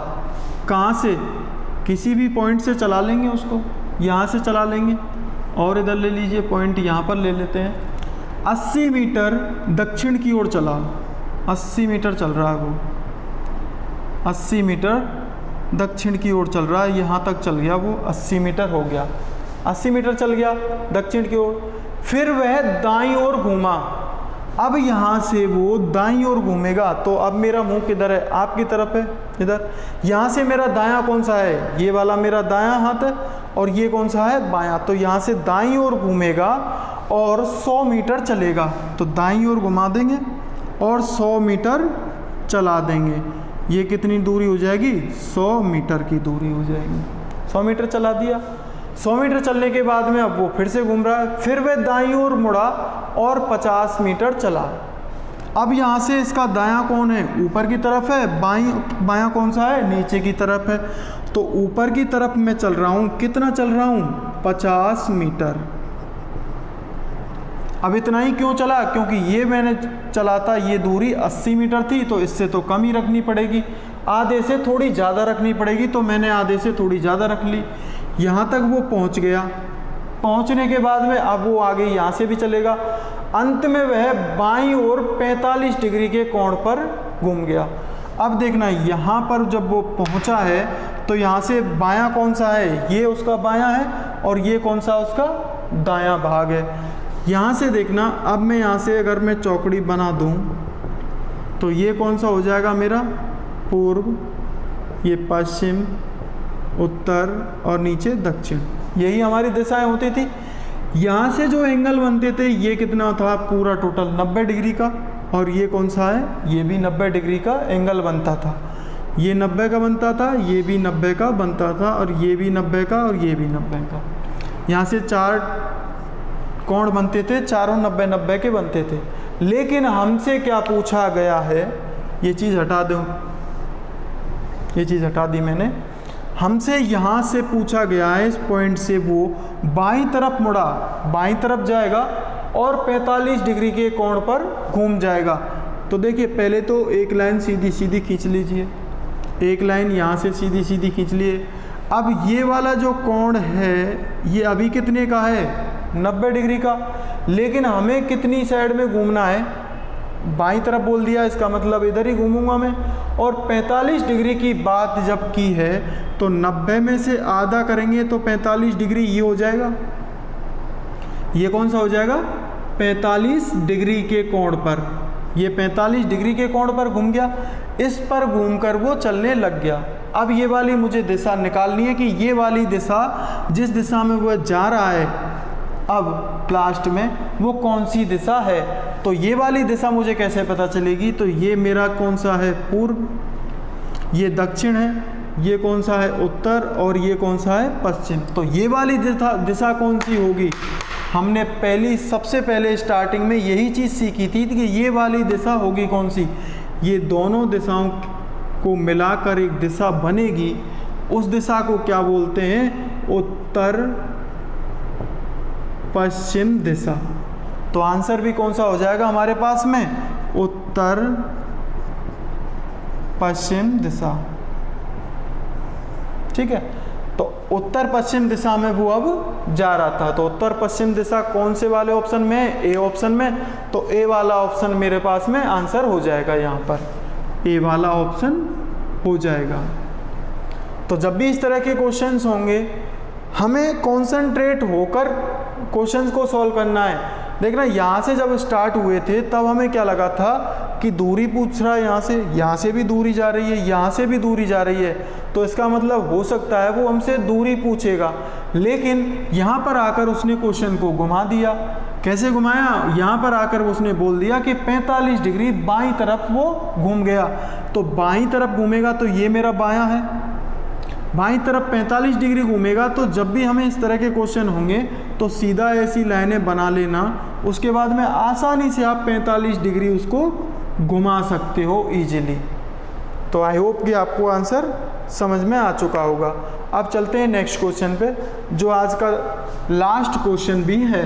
कहाँ से? किसी भी पॉइंट से चला लेंगे उसको, यहाँ से चला लेंगे और इधर ले लीजिए पॉइंट, यहाँ पर ले लेते हैं। 80 मीटर दक्षिण की ओर चला, 80 मीटर चल रहा है वो, 80 मीटर दक्षिण की ओर चल रहा है, यहाँ तक चल गया वो, 80 मीटर हो गया, 80 मीटर चल गया दक्षिण की ओर। फिर वह दाईं ओर घूमा। अब यहाँ से वो दाईं ओर घूमेगा तो अब मेरा मुंह किधर है? आपकी तरफ है, इधर। यहाँ से मेरा दायां कौन सा है? ये वाला मेरा दायां हाथ है और ये कौन सा है? बायां। तो यहाँ से दाईं ओर घूमेगा और 100 मीटर चलेगा। तो दाईं ओर घुमा देंगे और 100 मीटर चला देंगे। ये कितनी दूरी हो जाएगी? 100 मीटर की दूरी हो जाएगी। 100 मीटर चला दिया। 100 मीटर चलने के बाद में अब वो फिर से घूम रहा है। फिर वह दाईं ओर मुड़ा और 50 मीटर चला। अब यहाँ से इसका दायां कौन है? ऊपर की तरफ है। बायां कौन सा है? नीचे की तरफ है। तो ऊपर की तरफ मैं चल रहा हूँ। कितना चल रहा हूँ? 50 मीटर। अब इतना ही क्यों चला? क्योंकि ये मैंने चला था, ये दूरी 80 मीटर थी, तो इससे तो कम ही रखनी पड़ेगी, आधे से थोड़ी ज़्यादा रखनी पड़ेगी। तो मैंने आधे से थोड़ी ज़्यादा रख ली। यहाँ तक वो पहुँच गया। पहुँचने के बाद में अब वो आगे यहाँ से भी चलेगा। अंत में वह बाईं ओर 45 डिग्री के कोण पर घूम गया। अब देखना, यहाँ पर जब वो पहुँचा है तो यहाँ से बायां कौन सा है? ये उसका बायां है और ये कौन सा उसका दायां भाग है। यहाँ से देखना, अब मैं यहाँ से अगर मैं चौकड़ी बना दूँ तो ये कौन सा हो जाएगा मेरा? पूर्व, ये पश्चिम, उत्तर और नीचे दक्षिण। यही हमारी दिशाएं होती थी। यहाँ से जो एंगल बनते थे ये कितना था? पूरा टोटल 90 डिग्री का। और ये कौन सा है? ये भी 90 डिग्री का एंगल बनता था। ये 90 का बनता था, ये भी 90 का बनता था और ये भी 90 का और ये भी 90 का। यहाँ से 4 कोण बनते थे, चारों 90-90 के बनते थे। लेकिन हमसे क्या पूछा गया है? ये चीज़ हटा दूँ, ये चीज़ हटा दी मैंने। हमसे यहाँ से पूछा गया है, इस पॉइंट से वो बाईं तरफ मुड़ा, बाईं तरफ जाएगा और 45 डिग्री के कोण पर घूम जाएगा। तो देखिए, पहले तो एक लाइन सीधी सीधी खींच लीजिए, एक लाइन यहाँ से सीधी सीधी खींच लिए। अब ये वाला जो कोण है ये अभी कितने का है? 90 डिग्री का। लेकिन हमें कितनी साइड में घूमना है? बाईं तरफ बोल दिया, इसका मतलब इधर ही घूमूंगा मैं। और 45 डिग्री की बात जब की है तो 90 में से आधा करेंगे तो 45 डिग्री ये हो जाएगा। ये कौन सा हो जाएगा? 45 डिग्री के कोण पर। ये 45 डिग्री के कोण पर घूम गया। इस पर घूमकर वो चलने लग गया। अब ये वाली मुझे दिशा निकालनी है कि ये वाली दिशा, जिस दिशा में वो जा रहा है अब लास्ट में, वो कौन सी दिशा है। तो ये वाली दिशा मुझे कैसे पता चलेगी? तो ये मेरा कौन सा है? पूर्व, ये दक्षिण है, ये कौन सा है? उत्तर और ये कौन सा है? पश्चिम। तो ये वाली दिशा कौन सी होगी? हमने सबसे पहले स्टार्टिंग में यही चीज़ सीखी थी कि ये वाली दिशा होगी कौन सी? ये दोनों दिशाओं को मिलाकर एक दिशा बनेगी। उस दिशा को क्या बोलते हैं? उत्तर पश्चिम दिशा। तो आंसर भी कौन सा हो जाएगा हमारे पास में? उत्तर पश्चिम दिशा। ठीक है, तो उत्तर पश्चिम दिशा में वो अब जा रहा था। तो उत्तर पश्चिम दिशा कौन से वाले ऑप्शन में? ए ऑप्शन में। तो ए वाला ऑप्शन मेरे पास में आंसर हो जाएगा। यहाँ पर ए वाला ऑप्शन हो जाएगा। तो जब भी इस तरह के क्वेश्चंस होंगे हमें कॉन्सेंट्रेट होकर क्वेश्चंस को सॉल्व करना है। देखना, यहाँ से जब स्टार्ट हुए थे तब हमें क्या लगा था कि दूरी पूछ रहा है, यहाँ से भी दूरी जा रही है, यहाँ से भी दूरी जा रही है। तो इसका मतलब हो सकता है वो हमसे दूरी पूछेगा। लेकिन यहाँ पर आकर उसने क्वेश्चन को घुमा दिया। कैसे घुमाया? यहाँ पर आकर उसने बोल दिया कि 45 डिग्री बाईं तरफ वो घूम गया। तो बाईं तरफ घूमेगा तो ये मेरा बायां है, बाईं तरफ 45 डिग्री घूमेगा, तो जब भी हमें इस तरह के क्वेश्चन होंगे तो सीधा ऐसी लाइनें बना लेना, उसके बाद में आसानी से आप 45 डिग्री उसको घुमा सकते हो इजीली। तो आई होप कि आपको आंसर समझ में आ चुका होगा। अब चलते हैं नेक्स्ट क्वेश्चन पे, जो आज का लास्ट क्वेश्चन भी है,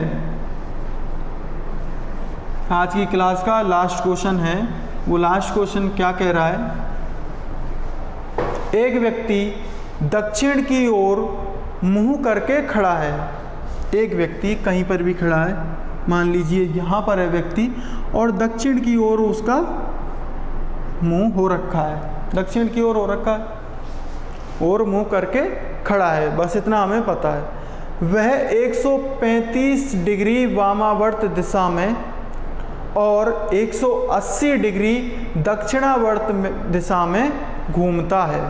आज की क्लास का लास्ट क्वेश्चन है। वो लास्ट क्वेश्चन क्या कह रहा है, एक व्यक्ति दक्षिण की ओर मुंह करके खड़ा है। एक व्यक्ति कहीं पर भी खड़ा है, मान लीजिए यहाँ पर है व्यक्ति, और दक्षिण की ओर उसका मुंह हो रखा है, दक्षिण की ओर हो रखा है और मुंह करके खड़ा है, बस इतना हमें पता है। वह 135 डिग्री वामावर्त दिशा में और 180 डिग्री दक्षिणावर्त दिशा में घूमता है।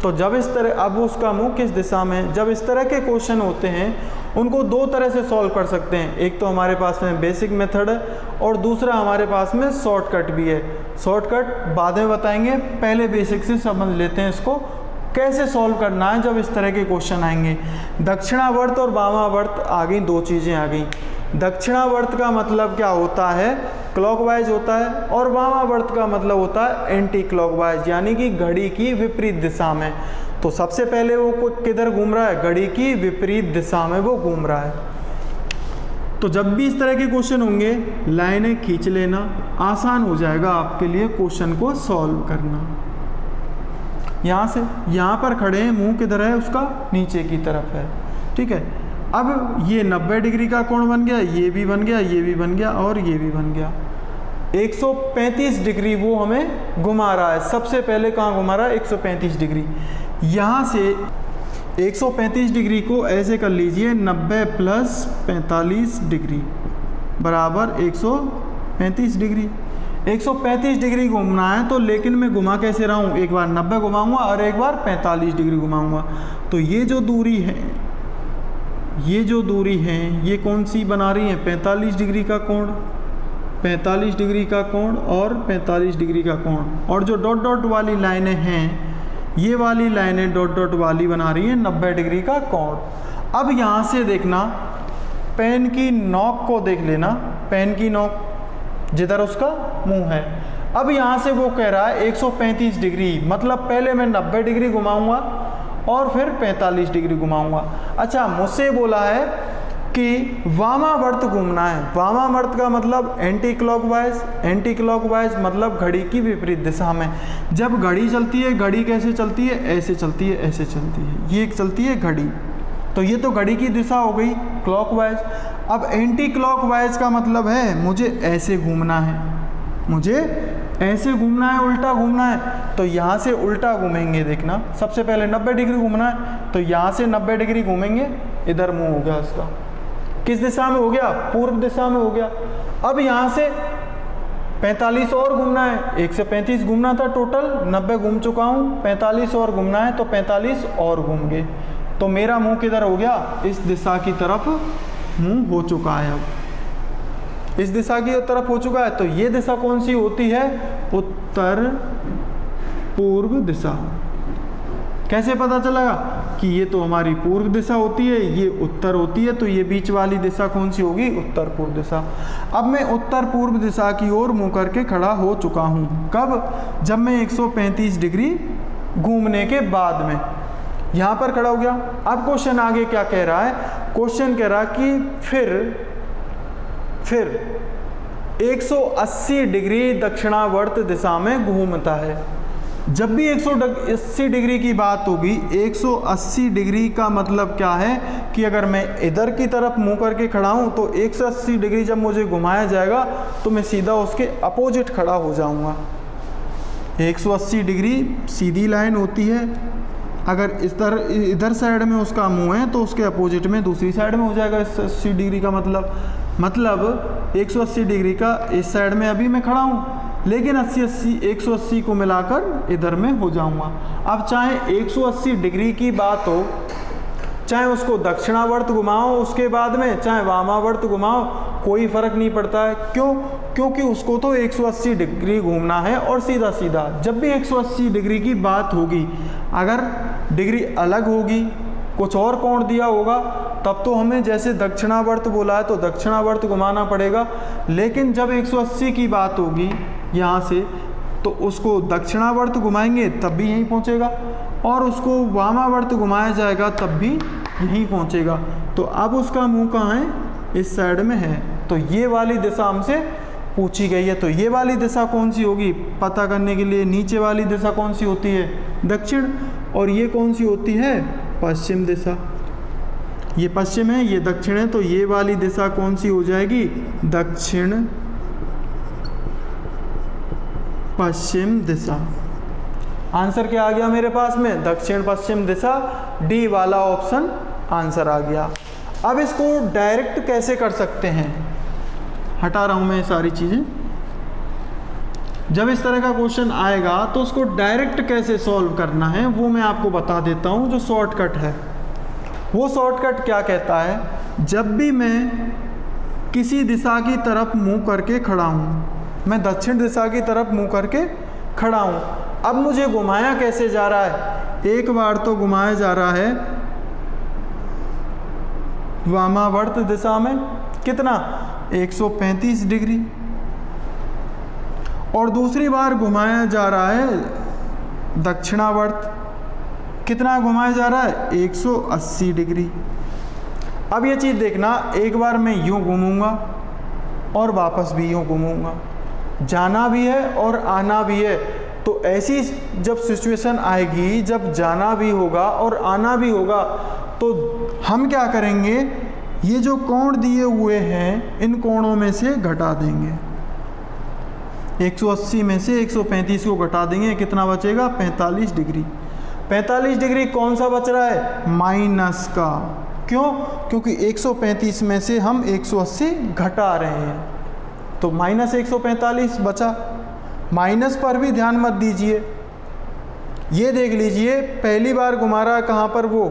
तो जब इस तरह, अब उसका मुंह किस दिशा में, जब इस तरह के क्वेश्चन होते हैं उनको दो तरह से सॉल्व कर सकते हैं। एक तो हमारे पास में बेसिक मेथड है और दूसरा हमारे पास में शॉर्टकट भी है। शॉर्टकट बाद में बताएंगे, पहले बेसिक से समझ लेते हैं इसको कैसे सॉल्व करना है जब इस तरह के क्वेश्चन आएंगे। दक्षिणावर्त और वामावर्त आ गई, दो चीज़ें आ गई। दक्षिणावर्त का मतलब क्या होता है, क्लॉकवाइज होता है, और वामावर्त का मतलब होता है एंटी क्लॉकवाइज, यानी कि घड़ी की विपरीत दिशा में। तो सबसे पहले वो किधर घूम रहा है, घड़ी की विपरीत दिशा में वो घूम रहा है। तो जब भी इस तरह के क्वेश्चन होंगे लाइनें खींच लेना, आसान हो जाएगा आपके लिए क्वेश्चन को सॉल्व करना। यहाँ से यहाँ पर खड़े हैं, मुंह किधर है उसका, नीचे की तरफ है, ठीक है। अब ये 90 डिग्री का कोण बन गया, ये भी बन गया, ये भी बन गया और ये भी बन गया। 135 डिग्री वो हमें घुमा रहा है। सबसे पहले कहाँ घुमा रहा है, 135 डिग्री। यहाँ से 135 डिग्री को ऐसे कर लीजिए, 90 प्लस 45 डिग्री बराबर 135 डिग्री। 135 डिग्री घूमना है, तो लेकिन मैं घुमा कैसे रहा हूँ, एक बार 90 घुमाऊँगा और एक बार 45 डिग्री घुमाऊँगा। तो ये जो दूरी है, ये जो दूरी है, ये कौन सी बना रही है, 45 डिग्री का कोण, 45 डिग्री का कोण और 45 डिग्री का कोण। और जो डॉट डॉट वाली लाइनें हैं, ये वाली लाइनें डॉट डॉट वाली बना रही हैं 90 डिग्री का कोण। अब यहाँ से देखना, पेन की नोक को देख लेना, पेन की नोक जिधर उसका मुंह है। अब यहाँ से वो कह रहा है 135 डिग्री, मतलब पहले मैं 90 डिग्री घुमाऊँगा और फिर 45 डिग्री घुमाऊंगा। अच्छा, मुझसे बोला है कि वामावर्त घूमना है। वामावर्त का मतलब एंटी क्लॉकवाइज, एंटी क्लॉकवाइज मतलब घड़ी की विपरीत दिशा में। जब घड़ी चलती है, घड़ी कैसे चलती है, ऐसे चलती है, ऐसे चलती है, ये चलती है घड़ी। तो ये तो घड़ी की दिशा हो गई क्लॉकवाइज। अब एंटी क्लॉकवाइज का मतलब है मुझे ऐसे घूमना है, मुझे ऐसे घूमना है, उल्टा घूमना है। तो यहाँ से उल्टा घूमेंगे, देखना सबसे पहले 90 डिग्री घूमना है, तो यहाँ से 90 डिग्री घूमेंगे, इधर मुंह हो गया उसका, किस दिशा में हो गया, पूर्व दिशा में हो गया। अब यहाँ से 45 और घूमना है, 1 से 35 घूमना था टोटल, 90 घूम चुका हूँ, 45 और घूमना है, तो 45 और घूम गए। तो मेरा मुंह किधर हो गया, इस दिशा की तरफ मुंह हो चुका है। अब इस दिशा की तरफ हो चुका है, तो ये दिशा कौन सी होती है, उत्तर पूर्व दिशा। कैसे पता चलेगा कि ये तो हमारी पूर्व दिशा होती है, ये उत्तर होती है, तो ये बीच वाली दिशा कौन सी होगी, उत्तर पूर्व दिशा। अब मैं उत्तर पूर्व दिशा की ओर मुंह करके खड़ा हो चुका हूँ। कब, जब मैं 135 डिग्री घूमने के बाद में यहाँ पर खड़ा हो गया। अब क्वेश्चन आगे क्या कह रहा है, क्वेश्चन कह रहा कि फिर 180 डिग्री दक्षिणावर्त दिशा में घूमता है। जब भी 180 डिग्री की बात होगी, 180 डिग्री का मतलब क्या है कि अगर मैं इधर की तरफ मुंह करके खड़ा हूँ तो 180 डिग्री जब मुझे घुमाया जाएगा तो मैं सीधा उसके अपोजिट खड़ा हो जाऊँगा। 180 डिग्री सीधी लाइन होती है, अगर इधर साइड में उसका मुंह है तो उसके अपोजिट में दूसरी साइड में हो जाएगा 180 डिग्री का मतलब 180 डिग्री का इस साइड में अभी मैं खड़ा हूँ, लेकिन 180 को मिलाकर इधर में हो जाऊंगा। अब चाहे 180 डिग्री की बात हो, चाहे उसको दक्षिणावर्त घुमाओ उसके बाद में, चाहे वामावर्त घुमाओ, कोई फर्क नहीं पड़ता है। क्यों? क्योंकि उसको तो 180 डिग्री घूमना है और सीधा सीधा। जब भी 180 डिग्री की बात होगी, अगर डिग्री अलग होगी, कुछ और कोण दिया होगा, तब तो हमें जैसे दक्षिणावर्त बोला है तो दक्षिणावर्त घुमाना पड़ेगा। लेकिन जब 180 की बात होगी यहाँ से, तो उसको दक्षिणावर्त घुमाएंगे तब भी यहीं पहुँचेगा, और उसको वामावर्त घुमाया जाएगा तब भी यहीं पहुँचेगा। तो अब उसका मुंह कहाँ है? इस साइड में है। तो ये वाली दिशा हमसे पूछी गई है। तो ये वाली दिशा कौन सी होगी पता करने के लिए, नीचे वाली दिशा कौन सी होती है? दक्षिण। और ये कौन सी होती है? पश्चिम दिशा। ये पश्चिम है, ये दक्षिण है, तो ये वाली दिशा कौन सी हो जाएगी? दक्षिण पश्चिम दिशा। आंसर क्या आ गया मेरे पास में? दक्षिण पश्चिम दिशा। डी वाला ऑप्शन आंसर आ गया। अब इसको डायरेक्ट कैसे कर सकते हैं? हटा रहा हूं मैं ये सारी चीज़ें। जब इस तरह का क्वेश्चन आएगा तो उसको डायरेक्ट कैसे सॉल्व करना है वो मैं आपको बता देता हूं। जो शॉर्टकट है वो शॉर्टकट क्या कहता है? जब भी मैं किसी दिशा की तरफ मुंह करके खड़ा हूं, मैं दक्षिण दिशा की तरफ मुंह करके खड़ा हूं, अब मुझे घुमाया कैसे जा रहा है? एक बार तो घुमाया जा रहा है वामावर्त दिशा में, कितना? 135 डिग्री। और दूसरी बार घुमाया जा रहा है दक्षिणावर्त, कितना घुमाया जा रहा है? 180 डिग्री। अब ये चीज़ देखना, एक बार मैं यूँ घूमूंगा और वापस भी यूँ घूमूंगा, जाना भी है और आना भी है। तो ऐसी जब सिचुएशन आएगी, जब जाना भी होगा और आना भी होगा, तो हम क्या करेंगे? ये जो कोण दिए हुए हैं इन कोणों में से घटा देंगे। 180 में से 135 को घटा देंगे, कितना बचेगा? 45 डिग्री। 45 डिग्री कौन सा बच रहा है? माइनस का। क्यों? क्योंकि 135 में से हम 180 घटा रहे हैं, तो माइनस 145 बचा। माइनस पर भी ध्यान मत दीजिए, ये देख लीजिए पहली बार घुमा रहा है कहाँ पर? वो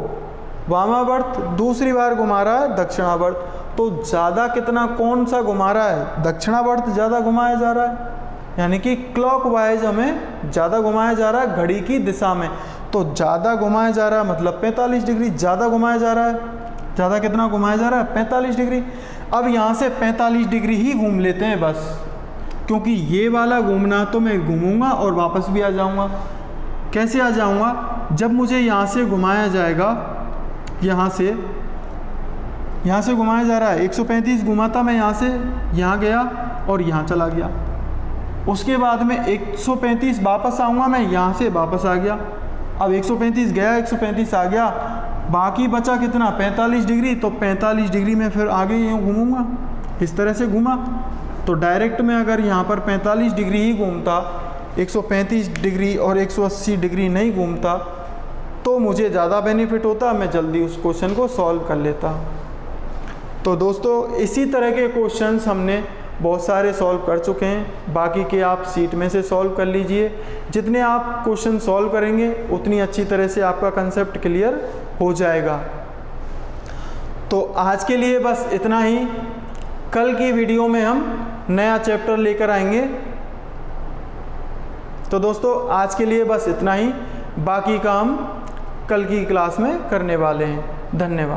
वामावर्त। दूसरी बार घुमा रहा है दक्षिणावर्त। तो ज़्यादा कितना कौन सा घुमा रहा है? दक्षिणावर्त ज़्यादा घुमाया जा रहा है, यानी कि क्लॉकवाइज हमें ज़्यादा घुमाया जा रहा है घड़ी की दिशा में। तो ज़्यादा घुमाया जा रहा है मतलब 45 डिग्री ज़्यादा घुमाया जा रहा है। ज़्यादा कितना घुमाया जा रहा है? 45 डिग्री। अब यहाँ से 45 डिग्री ही घूम लेते हैं बस, क्योंकि ये वाला घूमना तो मैं घूमूंगा और वापस भी आ जाऊंगा। कैसे आ जाऊंगा? जब मुझे यहाँ से घुमाया जाएगा, यहाँ से घुमाया जा रहा है 135 घुमा था मैं, यहाँ से यहाँ गया और यहाँ चला गया। उसके बाद में 135 वापस आऊँगा मैं, यहाँ से वापस आ गया। अब 135 गया, 135 आ गया, बाकी बचा कितना? 45 डिग्री। तो 45 डिग्री में फिर आगे यूँ घूमूंगा, इस तरह से घूमा। तो डायरेक्ट में अगर यहाँ पर 45 डिग्री ही घूमता, 135 डिग्री और 180 डिग्री नहीं घूमता, तो मुझे ज़्यादा बेनिफिट होता, मैं जल्दी उस क्वेश्चन को सॉल्व कर लेता। तो दोस्तों इसी तरह के क्वेश्चंस हमने बहुत सारे सॉल्व कर चुके हैं, बाकी के आप सीट में से सॉल्व कर लीजिए। जितने आप क्वेश्चन सॉल्व करेंगे उतनी अच्छी तरह से आपका कंसेप्ट क्लियर हो जाएगा। तो आज के लिए बस इतना ही। कल की वीडियो में हम नया चैप्टर लेकर आएंगे। तो दोस्तों आज के लिए बस इतना ही, बाकी का हम कल की क्लास में करने वाले हैं। धन्यवाद।